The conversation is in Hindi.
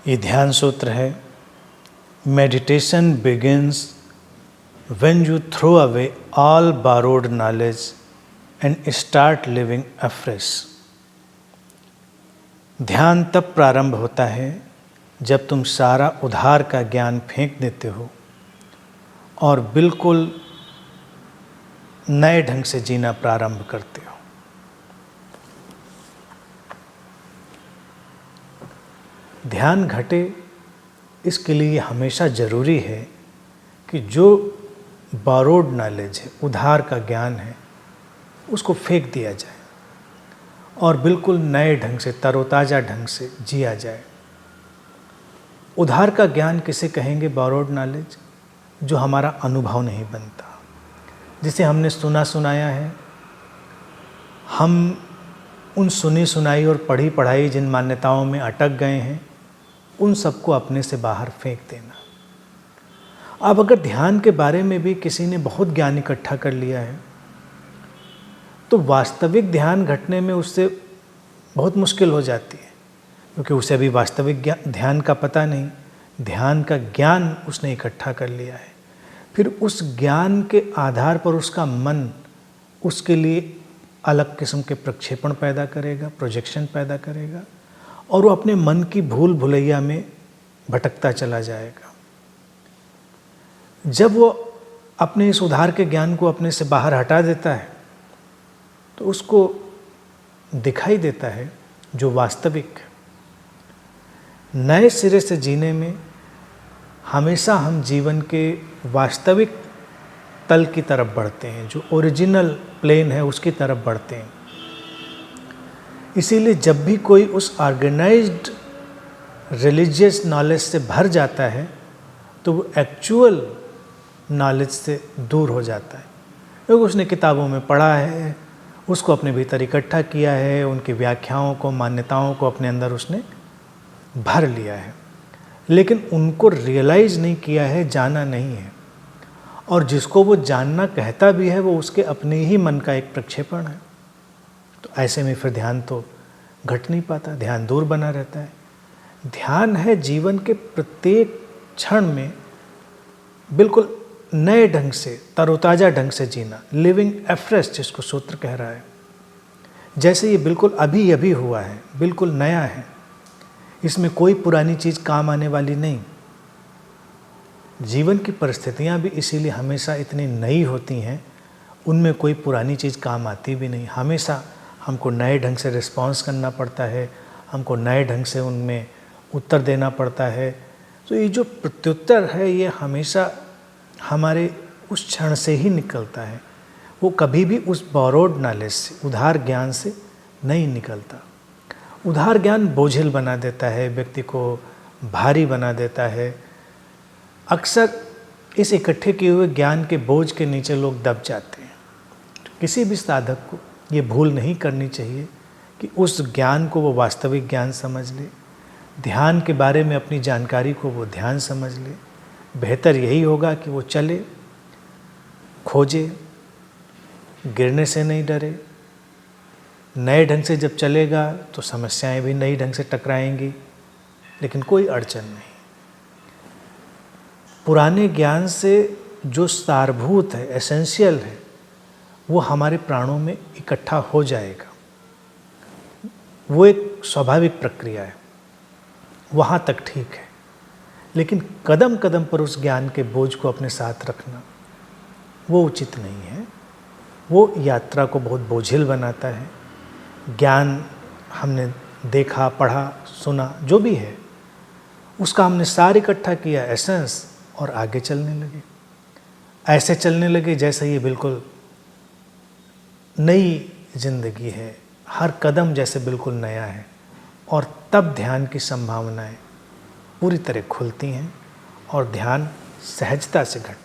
ये ध्यान सूत्र है, meditation begins when you throw away all borrowed knowledge and start living afresh। ध्यान तब प्रारंभ होता है जब तुम सारा उधार का ज्ञान फेंक देते हो और बिल्कुल नए ढंग से जीना प्रारंभ करते हो। ध्यान घटे इसके लिए हमेशा ज़रूरी है कि जो borrowed नॉलेज है, उधार का ज्ञान है, उसको फेंक दिया जाए और बिल्कुल नए ढंग से, तरोताज़ा ढंग से जिया जाए। उधार का ज्ञान किसे कहेंगे? borrowed नॉलेज, जो हमारा अनुभव नहीं बनता, जिसे हमने सुना सुनाया है। हम उन सुनी सुनाई और पढ़ी पढ़ाई जिन मान्यताओं में अटक गए हैं, उन सबको अपने से बाहर फेंक देना। अब अगर ध्यान के बारे में भी किसी ने बहुत ज्ञान इकट्ठा कर लिया है, तो वास्तविक ध्यान घटने में उससे बहुत मुश्किल हो जाती है, क्योंकि उसे अभी वास्तविक ध्यान का पता नहीं। ध्यान का ज्ञान उसने इकट्ठा कर लिया है, फिर उस ज्ञान के आधार पर उसका मन उसके लिए अलग किस्म के प्रक्षेपण पैदा करेगा, प्रोजेक्शन पैदा करेगा, और वो अपने मन की भूल भुलैया में भटकता चला जाएगा। जब वो अपने इस उधार के ज्ञान को अपने से बाहर हटा देता है, तो उसको दिखाई देता है जो वास्तविक। नए सिरे से जीने में हमेशा हम जीवन के वास्तविक तल की तरफ बढ़ते हैं, जो ओरिजिनल प्लेन है उसकी तरफ बढ़ते हैं। इसीलिए जब भी कोई उस ऑर्गेनाइज्ड रिलीजियस नॉलेज से भर जाता है, तो वो एक्चुअल नॉलेज से दूर हो जाता है, क्योंकि उसने किताबों में पढ़ा है, उसको अपने भीतर इकट्ठा किया है, उनकी व्याख्याओं को, मान्यताओं को अपने अंदर उसने भर लिया है, लेकिन उनको रियलाइज़ नहीं किया है, जाना नहीं है। और जिसको वो जानना कहता भी है, वो उसके अपने ही मन का एक प्रक्षेपण है। तो ऐसे में फिर ध्यान तो घट नहीं पाता, ध्यान दूर बना रहता है। ध्यान है जीवन के प्रत्येक क्षण में बिल्कुल नए ढंग से, तरोताज़ा ढंग से जीना, लिविंग एफ्रेश जिसको सूत्र कह रहा है। जैसे ये बिल्कुल अभी अभी हुआ है, बिल्कुल नया है, इसमें कोई पुरानी चीज़ काम आने वाली नहीं। जीवन की परिस्थितियाँ भी इसीलिए हमेशा इतनी नई होती हैं, उनमें कोई पुरानी चीज़ काम आती भी नहीं। हमेशा हमको नए ढंग से रिस्पॉन्स करना पड़ता है, हमको नए ढंग से उनमें उत्तर देना पड़ता है। तो ये जो प्रत्युत्तर है, ये हमेशा हमारे उस क्षण से ही निकलता है, वो कभी भी उस borrowed नॉलेज से, उधार ज्ञान से नहीं निकलता। उधार ज्ञान बोझिल बना देता है, व्यक्ति को भारी बना देता है। अक्सर इस इकट्ठे किए हुए ज्ञान के बोझ के नीचे लोग दब जाते हैं। तो किसी भी साधक को ये भूल नहीं करनी चाहिए कि उस ज्ञान को वो वास्तविक ज्ञान समझ ले, ध्यान के बारे में अपनी जानकारी को वो ध्यान समझ ले। बेहतर यही होगा कि वो चले, खोजे, गिरने से नहीं डरे। नए ढंग से जब चलेगा तो समस्याएं भी नई ढंग से टकराएंगी, लेकिन कोई अड़चन नहीं। पुराने ज्ञान से जो सारभूत है, एसेंशियल है, वो हमारे प्राणों में इकट्ठा हो जाएगा। वो एक स्वाभाविक प्रक्रिया है, वहाँ तक ठीक है। लेकिन कदम कदम पर उस ज्ञान के बोझ को अपने साथ रखना वो उचित नहीं है। वो यात्रा को बहुत बोझिल बनाता है। ज्ञान हमने देखा, पढ़ा, सुना, जो भी है, उसका हमने सार इकट्ठा किया, एसेंस, और आगे चलने लगे। ऐसे चलने लगे जैसे ये बिल्कुल नई जिंदगी है, हर कदम जैसे बिल्कुल नया है। और तब ध्यान की संभावनाएं पूरी तरह खुलती हैं और ध्यान सहजता से घटता है।